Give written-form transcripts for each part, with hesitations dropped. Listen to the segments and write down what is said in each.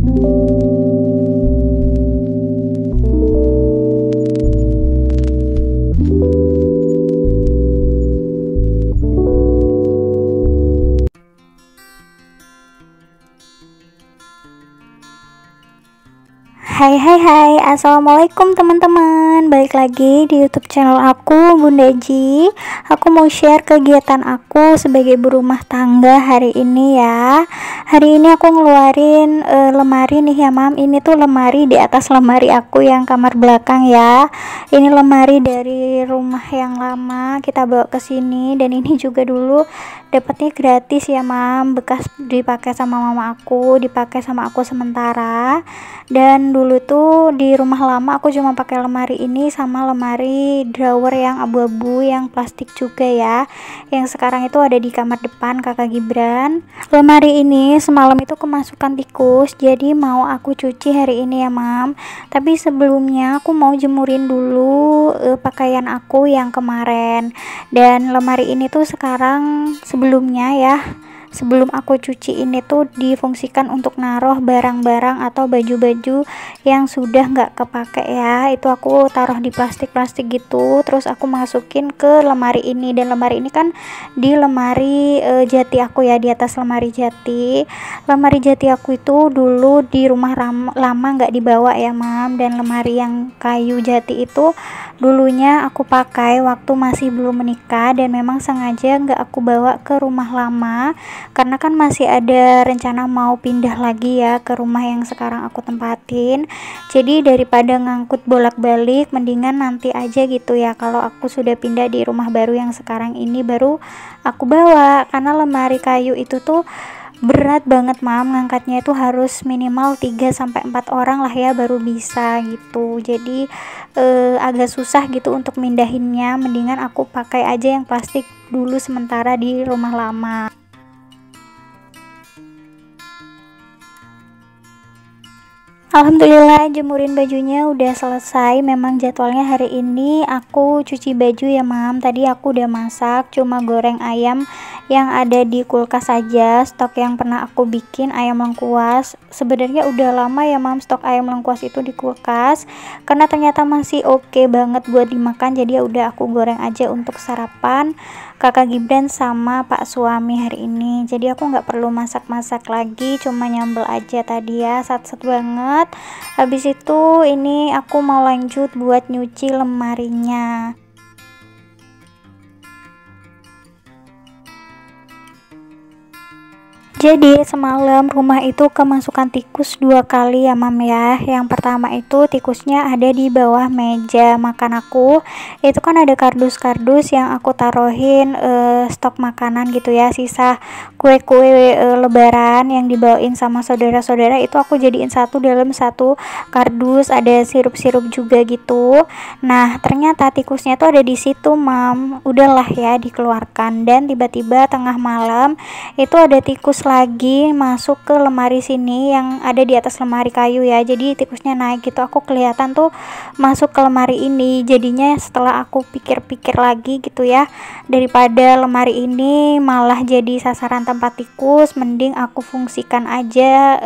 Hai hai hai, assalamualaikum teman-teman. Balik lagi di YouTube channel aku, Bunda Ji. Aku mau share kegiatan aku sebagai ibu rumah tangga hari ini ya. Hari ini aku ngeluarin lemari nih ya mam. Ini tuh lemari di atas lemari aku yang kamar belakang ya. Ini lemari dari rumah yang lama kita bawa ke sini, dan ini juga dulu dapatnya gratis ya mam. Bekas dipakai sama mama aku, dipakai sama aku sementara. Dan dulu tuh di rumah lama aku cuma pakai lemari ini sama lemari drawer yang abu-abu yang plastik juga ya, yang sekarang itu ada di kamar depan kakak Gibran. Lemari ini semalam itu kemasukan tikus, jadi mau aku cuci hari ini ya mam. Tapi sebelumnya aku mau jemurin dulu pakaian aku yang kemarin. Dan lemari ini tuh sekarang sebelumnya ya, sebelum aku cuci ini tuh difungsikan untuk naruh barang-barang atau baju-baju yang sudah nggak kepake ya. Itu aku taruh di plastik-plastik gitu, terus aku masukin ke lemari ini. Dan lemari ini kan di lemari jati aku ya, di atas lemari jati. Lemari jati aku itu dulu di rumah lama nggak dibawa ya mam. Dan lemari yang kayu jati itu dulunya aku pakai waktu masih belum menikah, dan memang sengaja nggak aku bawa ke rumah lama karena kan masih ada rencana mau pindah lagi ya ke rumah yang sekarang aku tempatin. Jadi daripada ngangkut bolak-balik, mendingan nanti aja gitu ya, kalau aku sudah pindah di rumah baru yang sekarang ini baru aku bawa. Karena lemari kayu itu tuh berat banget mam, ngangkatnya itu harus minimal 3-4 orang lah ya baru bisa gitu. Jadi agak susah gitu untuk mindahinnya, mendingan aku pakai aja yang plastik dulu sementara di rumah lama. Alhamdulillah jemurin bajunya udah selesai. Memang jadwalnya hari ini aku cuci baju ya mam. Tadi aku udah masak, cuma goreng ayam yang ada di kulkas saja. Stok yang pernah aku bikin ayam lengkuas, sebenarnya udah lama ya mam stok ayam lengkuas itu di kulkas, karena ternyata masih oke banget buat dimakan. Jadi ya udah aku goreng aja untuk sarapan kakak Gibran sama pak suami hari ini. Jadi aku nggak perlu masak-masak lagi, cuma nyambel aja tadi ya, sat-sat banget. Habis itu ini aku mau lanjut buat nyuci lemarinya. Jadi semalam rumah itu kemasukan tikus 2 kali ya mam ya. Yang pertama itu tikusnya ada di bawah meja makan aku. Itu kan ada kardus-kardus yang aku taruhin stok makanan gitu ya, sisa kue-kue lebaran yang dibawain sama saudara-saudara. Itu aku jadiin satu dalam satu kardus, ada sirup-sirup juga gitu. Nah ternyata tikusnya tuh ada di situ mam. Udahlah ya dikeluarkan, dan tiba-tiba tengah malam itu ada tikus lagi masuk ke lemari sini yang ada di atas lemari kayu ya. Jadi tikusnya naik gitu, aku kelihatan tuh masuk ke lemari ini. Jadinya setelah aku pikir-pikir lagi gitu ya, daripada lemari ini malah jadi sasaran tempat tikus, mending aku fungsikan aja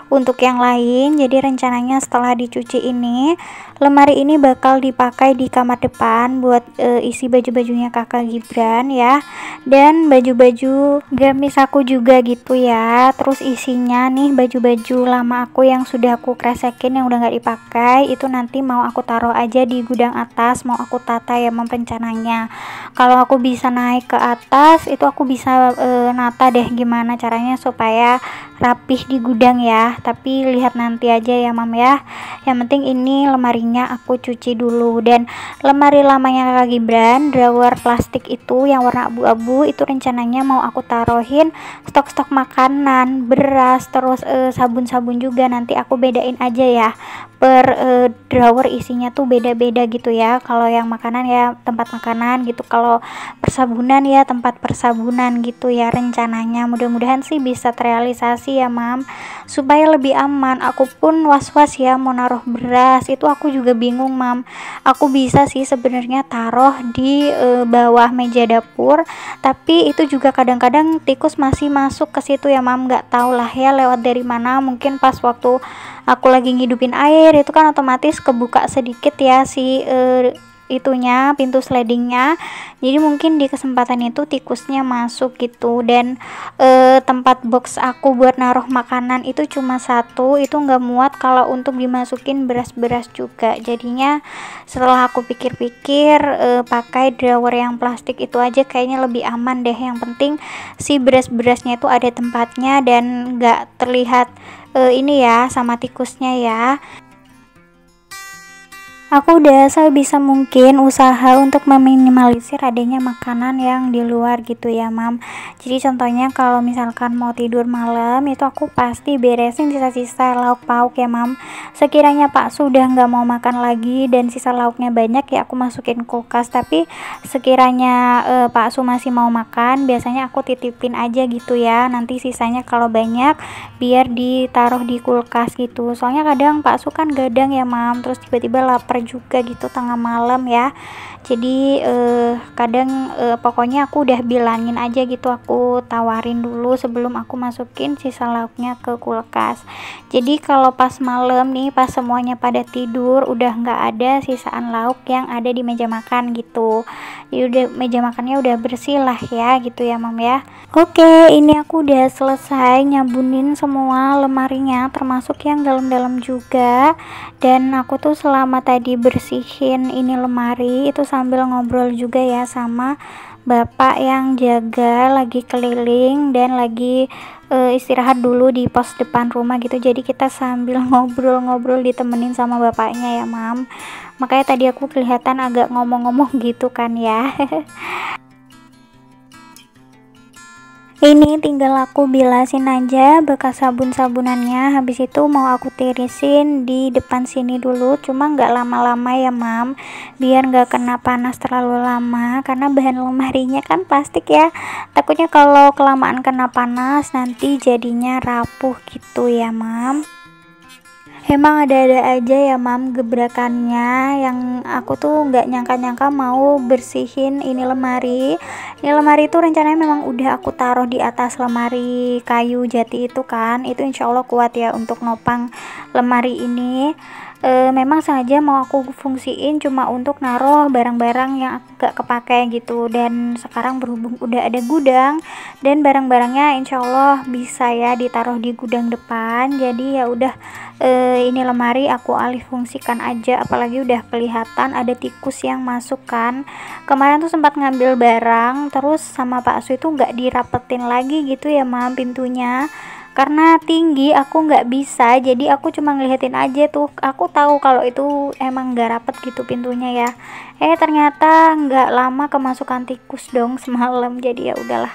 untuk yang lain. Jadi rencananya setelah dicuci ini, lemari ini bakal dipakai di kamar depan buat isi baju-bajunya kakak Gibran ya, dan baju-baju gamis aku juga gitu ya. Terus isinya nih baju-baju lama aku yang sudah aku kresekin yang udah nggak dipakai, itu nanti mau aku taruh aja di gudang atas, mau aku tata ya rencananya. Kalau aku bisa naik ke atas itu aku bisa nata deh gimana caranya supaya rapih di gudang ya, tapi lihat nanti aja ya mam ya. Yang penting ini lemarinya aku cuci dulu. Dan lemari lamanya kakak Gibran, drawer plastik itu yang warna abu-abu, itu rencananya mau aku taruhin stok-stok makanan, beras, terus sabun-sabun juga. Nanti aku bedain aja ya per drawer, isinya tuh beda-beda gitu ya. Kalau yang makanan ya tempat makanan gitu, kalau persabunan ya tempat persabunan gitu ya rencananya. Mudah-mudahan sih bisa terrealisasi sih ya mam, supaya lebih aman. Aku pun was-was ya mau naruh beras, itu aku juga bingung mam. Aku bisa sih sebenarnya taruh di bawah meja dapur, tapi itu juga kadang-kadang tikus masih masuk ke situ ya mam. Nggak tahu lah ya lewat dari mana, mungkin pas waktu aku lagi ngidupin air itu kan otomatis kebuka sedikit ya si itunya, pintu slidingnya, jadi mungkin di kesempatan itu tikusnya masuk gitu. Dan tempat box aku buat naruh makanan itu cuma satu, itu nggak muat kalau untuk dimasukin beras-beras juga. Jadinya setelah aku pikir-pikir, pakai drawer yang plastik itu aja kayaknya lebih aman deh. Yang penting si beras-berasnya itu ada tempatnya dan nggak terlihat ini ya sama tikusnya ya. Aku udah sebisa mungkin usaha untuk meminimalisir adanya makanan yang di luar gitu ya mam. Jadi contohnya kalau misalkan mau tidur malam itu aku pasti beresin sisa-sisa lauk pauk ya mam. Sekiranya Pak sudah nggak mau makan lagi dan sisa lauknya banyak ya aku masukin kulkas. Tapi sekiranya Pak Su masih mau makan, biasanya aku titipin aja gitu ya. Nanti sisanya kalau banyak biar ditaruh di kulkas gitu. Soalnya kadang Pak Su kan gadang ya mam, terus tiba-tiba lapar juga gitu tengah malam ya. Jadi kadang pokoknya aku udah bilangin aja gitu, aku tawarin dulu sebelum aku masukin sisa lauknya ke kulkas. Jadi kalau pas malam nih, pas semuanya pada tidur, udah nggak ada sisaan lauk yang ada di meja makan gitu. Jadi udah meja makannya udah bersih lah ya gitu ya mam ya. Oke, ini aku udah selesai nyabunin semua lemarinya, termasuk yang dalam-dalam juga. Dan aku tuh selama tadi bersihin ini lemari itu sambil ngobrol juga ya sama bapak yang jaga, lagi keliling dan lagi istirahat dulu di pos depan rumah gitu. Jadi kita sambil ngobrol-ngobrol ditemenin sama bapaknya ya mam. Makanya tadi aku kelihatan agak ngomong-ngomong gitu kan ya. Ini tinggal aku bilasin aja bekas sabun-sabunannya, habis itu mau aku tirisin di depan sini dulu, cuma nggak lama-lama ya mam, biar nggak kena panas terlalu lama, karena bahan lemarinya kan plastik ya, takutnya kalau kelamaan kena panas nanti jadinya rapuh gitu ya mam. Emang ada-ada aja ya mam gebrakannya, yang aku tuh nggak nyangka-nyangka mau bersihin ini lemari. Ini lemari itu rencananya memang udah aku taruh di atas lemari kayu jati itu kan, itu insya Allah kuat ya untuk nopang lemari ini. Memang sengaja mau aku fungsiin cuma untuk naruh barang-barang yang gak kepake gitu. Dan sekarang berhubung udah ada gudang dan barang-barangnya insya Allah bisa ya ditaruh di gudang depan, jadi ya udah ini lemari aku alih fungsikan aja. Apalagi udah kelihatan ada tikus yang masuk kan. Kemarin tuh sempat ngambil barang terus sama Pak Su itu nggak dirapetin lagi gitu ya mam pintunya, karena tinggi aku nggak bisa, jadi aku cuma ngeliatin aja tuh. Aku tahu kalau itu emang nggak rapet gitu pintunya ya. Ternyata nggak lama kemasukan tikus dong semalam. Jadi ya udahlah,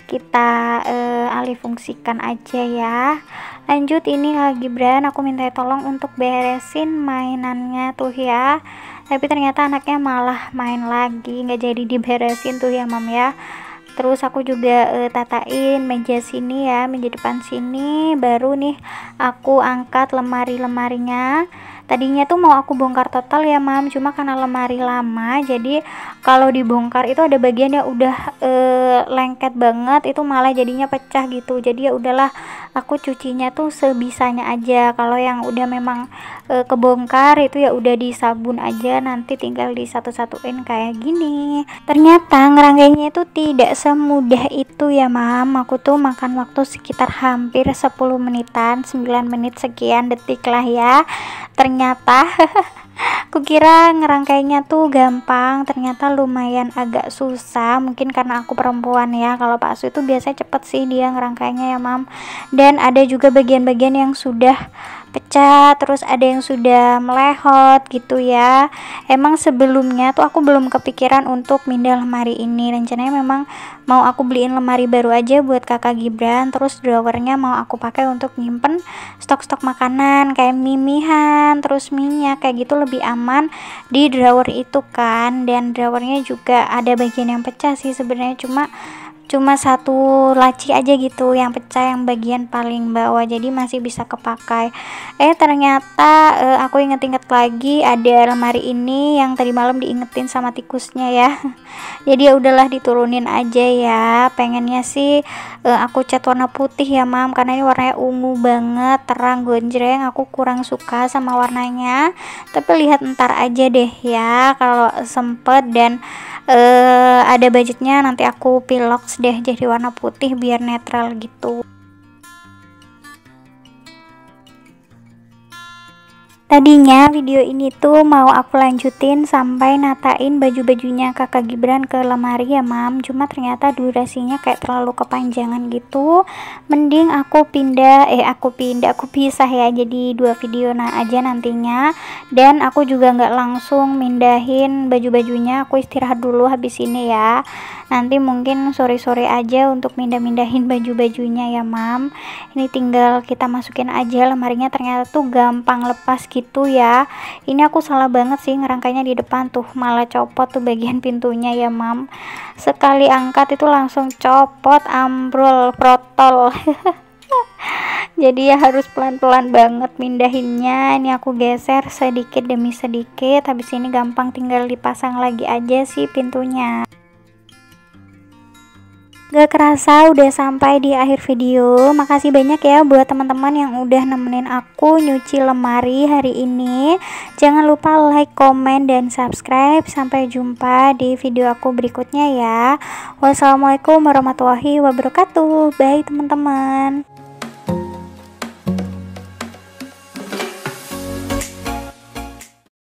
kita alih fungsikan aja ya. Lanjut, ini Kak Gibran aku minta tolong untuk beresin mainannya tuh ya, tapi ternyata anaknya malah main lagi, nggak jadi diberesin tuh ya mam ya. Terus aku juga tatain meja sini ya, meja depan sini, baru nih aku angkat lemari-lemarinya. Tadinya tuh mau aku bongkar total ya mam, cuma karena lemari lama, jadi kalau dibongkar itu ada bagian yang udah lengket banget, itu malah jadinya pecah gitu. Jadi ya udahlah, aku cucinya tuh sebisanya aja. Kalau yang udah memang kebongkar itu ya udah disabun aja, nanti tinggal disatu-satuin kayak gini. Ternyata ngerangkainya itu tidak semudah itu ya mam. Aku tuh makan waktu sekitar hampir 10 menitan, 9 menit sekian detik lah ya. Ternyata kukira ngerangkainya tuh gampang, ternyata lumayan agak susah. Mungkin karena aku perempuan ya, kalau Pak Su itu biasanya cepet sih dia ngerangkainya ya mam. Dan ada juga bagian-bagian yang sudah pecah, terus ada yang sudah melehot gitu ya. Emang sebelumnya tuh aku belum kepikiran untuk pindah lemari ini, rencananya memang mau aku beliin lemari baru aja buat kakak Gibran, terus drawernya mau aku pakai untuk nyimpen stok-stok makanan kayak mimihan, terus minyak kayak gitu, lebih aman di drawer itu kan. Dan drawernya juga ada bagian yang pecah sih sebenarnya, cuma cuma satu laci aja gitu yang pecah, yang bagian paling bawah, jadi masih bisa kepakai. Ternyata aku inget-inget lagi ada lemari ini yang tadi malam diingetin sama tikusnya ya. Jadi ya udahlah diturunin aja ya. Pengennya sih aku cat warna putih ya mam, karena ini warnanya ungu banget, terang gonjreng. Aku kurang suka sama warnanya, tapi lihat ntar aja deh ya, kalau sempet dan ada budgetnya nanti aku pilox deh jadi warna putih biar netral gitu. Tadinya video ini tuh mau aku lanjutin sampai natain baju-bajunya kakak Gibran ke lemari ya mam, cuma ternyata durasinya kayak terlalu kepanjangan gitu. Mending aku pisah ya, jadi 2 video aja nantinya. Dan aku juga nggak langsung mindahin baju-bajunya, aku istirahat dulu habis ini ya. Nanti mungkin sore-sore aja untuk mindahin baju-bajunya ya mam. Ini tinggal kita masukin aja lemarinya, ternyata tuh gampang lepas gitu ya. Ini aku salah banget sih ngerangkainya di depan tuh, malah copot tuh bagian pintunya ya mam. Sekali angkat itu langsung copot, ambrol, protol. Jadi ya harus pelan-pelan banget mindahinnya. Ini aku geser sedikit demi sedikit, habis ini gampang tinggal dipasang lagi aja sih pintunya. Gak kerasa udah sampai di akhir video. Makasih banyak ya buat teman-teman yang udah nemenin aku nyuci lemari hari ini. Jangan lupa like, komen, dan subscribe. Sampai jumpa di video aku berikutnya ya. Wassalamualaikum warahmatullahi wabarakatuh. Bye teman-teman.